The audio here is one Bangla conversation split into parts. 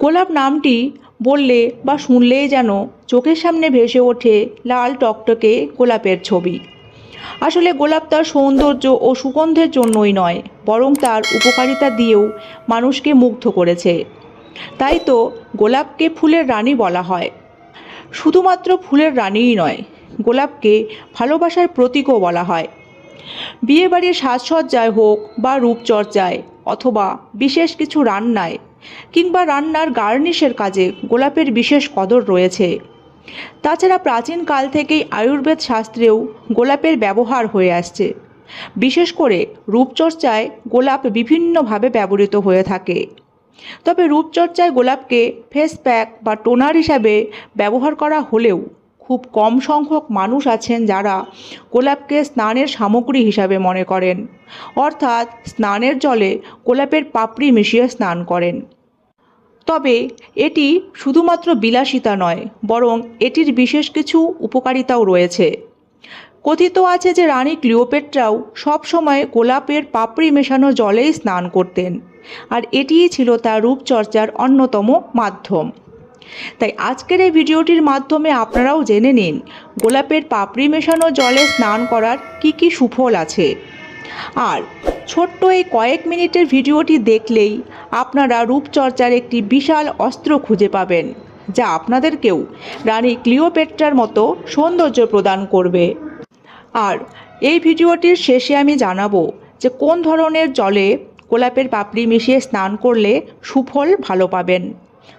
গোলাপ নামটি বললে বা শুনলেই যেন চোখের সামনে ভেসে ওঠে লাল টকটকে গোলাপের ছবি। আসলে গোলাপ তার সৌন্দর্য ও সুগন্ধের জন্যই নয়, বরং তার উপকারিতা দিয়েও মানুষকে মুগ্ধ করেছে। তাই তো গোলাপকে ফুলের রানী বলা হয়। শুধুমাত্র ফুলের রানীই নয়, গোলাপকে ভালোবাসার প্রতীকও বলা হয়। বিয়েবাড়ির সাজসজ্জায় হোক বা রূপচর্চায় অথবা বিশেষ কিছু রান্নায় কিংবা রান্নার গার্নিশের কাজে গোলাপের বিশেষ কদর রয়েছে। তাছাড়া প্রাচীন কাল থেকেই আয়ুর্বেদ শাস্ত্রেও গোলাপের ব্যবহার হয়ে আসছে। বিশেষ করে রূপচর্চায় গোলাপ বিভিন্নভাবে ব্যবহৃত হয়ে থাকে। তবে রূপচর্চায় গোলাপকে ফেস প্যাক বা টোনার হিসাবে ব্যবহার করা হলেও খুব কম সংখ্যক মানুষ আছেন যারা গোলাপকে স্নানের সামগ্রী হিসাবে মনে করেন, অর্থাৎ স্নানের জলে গোলাপের পাপড়ি মিশিয়ে স্নান করেন। তবে এটি শুধুমাত্র বিলাসিতা নয়, বরং এটির বিশেষ কিছু উপকারিতাও রয়েছে। কথিত আছে যে রানী ক্লিওপেট্রাও সবসময় গোলাপের পাপড়ি মেশানো জলেই স্নান করতেন, আর এটিই ছিল তার রূপচর্চার অন্যতম মাধ্যম। তাই আজকের এই ভিডিওটির মাধ্যমে আপনারাও জেনে নিন গোলাপের পাপড়ি মেশানো জলে স্নান করার কি সুফল আছে। আর ছোট্ট এই কয়েক মিনিটের ভিডিওটি দেখলেই আপনারা রূপচর্চার একটি বিশাল অস্ত্র খুঁজে পাবেন, যা আপনাদেরকেও রানী ক্লিওপেট্রার মতো সৌন্দর্য প্রদান করবে। আর এই ভিডিওটির শেষে আমি জানাবো যে কোন ধরনের জলে গোলাপের পাপড়ি মিশিয়ে স্নান করলে সুফল ভালো পাবেন।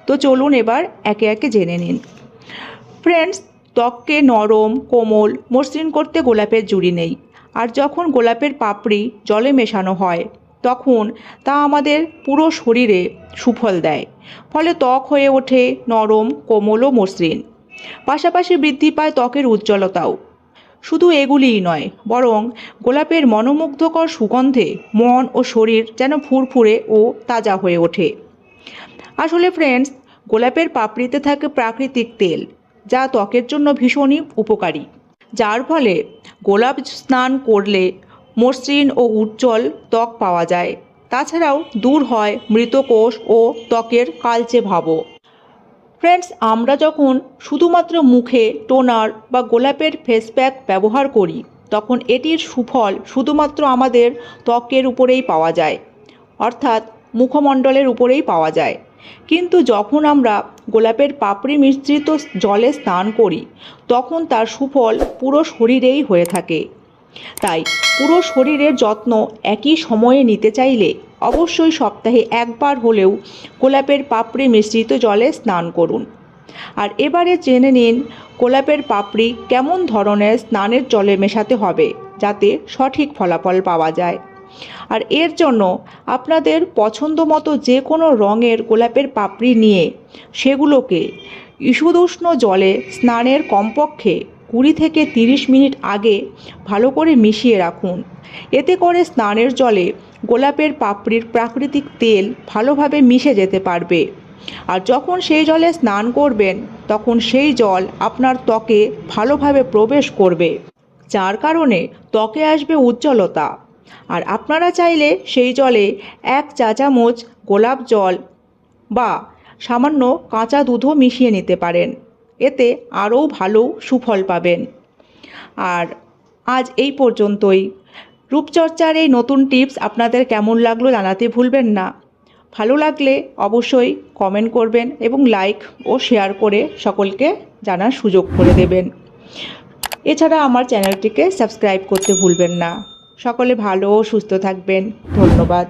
তো চলুন এবার একে একে জেনে নিন। ফ্রেন্ডস, ত্বককে নরম, কোমল, মসৃণ করতে গোলাপের জুড়ি নেই। আর যখন গোলাপের পাপড়ি জলে মেশানো হয় তখন তা আমাদের পুরো শরীরে সুফল দেয়। ফলে ত্বক হয়ে ওঠে নরম, কোমল ও মসৃণ। পাশাপাশি বৃদ্ধি পায় ত্বকের উজ্জ্বলতাও। শুধু এগুলিই নয়, বরং গোলাপের মনোমুগ্ধকর সুগন্ধে মন ও শরীর যেন ফুরফুরে ও তাজা হয়ে ওঠে। আসলে ফ্রেন্ডস, গোলাপের পাপড়িতে থাকে প্রাকৃতিক তেল, যা ত্বকের জন্য ভীষণই উপকারী, যার ফলে গোলাপ স্নান করলে মসৃণ ও উজ্জ্বল ত্বক পাওয়া যায়। তাছাড়াও দূর হয় মৃতকোষ ও ত্বকের কালচে ভাবও। ফ্রেন্ডস, আমরা যখন শুধুমাত্র মুখে টোনার বা গোলাপের ফেস প্যাক ব্যবহার করি তখন এটির সুফল শুধুমাত্র আমাদের ত্বকের উপরেই পাওয়া যায়, অর্থাৎ মুখমণ্ডলের উপরেই পাওয়া যায়। কিন্তু যখন আমরা গোলাপের পাপড়ি মিশ্রিত জলে স্নান করি তখন তার সুফল পুরো শরীরেই হয়ে থাকে। তাই পুরো শরীরের যত্ন একই সময়ে নিতে চাইলে অবশ্যই সপ্তাহে একবার হলেও গোলাপের পাপড়ি মিশ্রিত জলে স্নান করুন। আর এবারে জেনে নিন গোলাপের পাপড়ি কেমন ধরনের স্নানের জলে মেশাতে হবে যাতে সঠিক ফলাফল পাওয়া যায়। আর এর জন্য আপনাদের পছন্দ মতো যে কোনো রঙের গোলাপের পাপড়ি নিয়ে সেগুলোকে ঈষদুষ্ণ জলে স্নানের কমপক্ষে 20 থেকে 30 মিনিট আগে ভালো করে মিশিয়ে রাখুন। এতে করে স্নানের জলে গোলাপের পাপড়ির প্রাকৃতিক তেল ভালোভাবে মিশে যেতে পারবে। আর যখন সেই জলে স্নান করবেন তখন সেই জল আপনার ত্বকে ভালোভাবে প্রবেশ করবে, যার কারণে ত্বকে আসবে উজ্জ্বলতা। আর আপনারা চাইলে সেই জলে 1 চা চামচ গোলাপ জল বা সামান্য কাঁচা দুধও মিশিয়ে নিতে পারেন। এতে আরও ভালো সুফল পাবেন। আর আজ এই পর্যন্তই। রূপচর্চার এই নতুন টিপস আপনাদের কেমন লাগলো জানাতে ভুলবেন না। ভালো লাগলে অবশ্যই কমেন্ট করবেন এবং লাইক ও শেয়ার করে সকলকে জানার সুযোগ করে দেবেন। এছাড়া আমার চ্যানেলটিকে সাবস্ক্রাইব করতে ভুলবেন না। সকলে ভালো ও সুস্থ থাকবেন। ধন্যবাদ।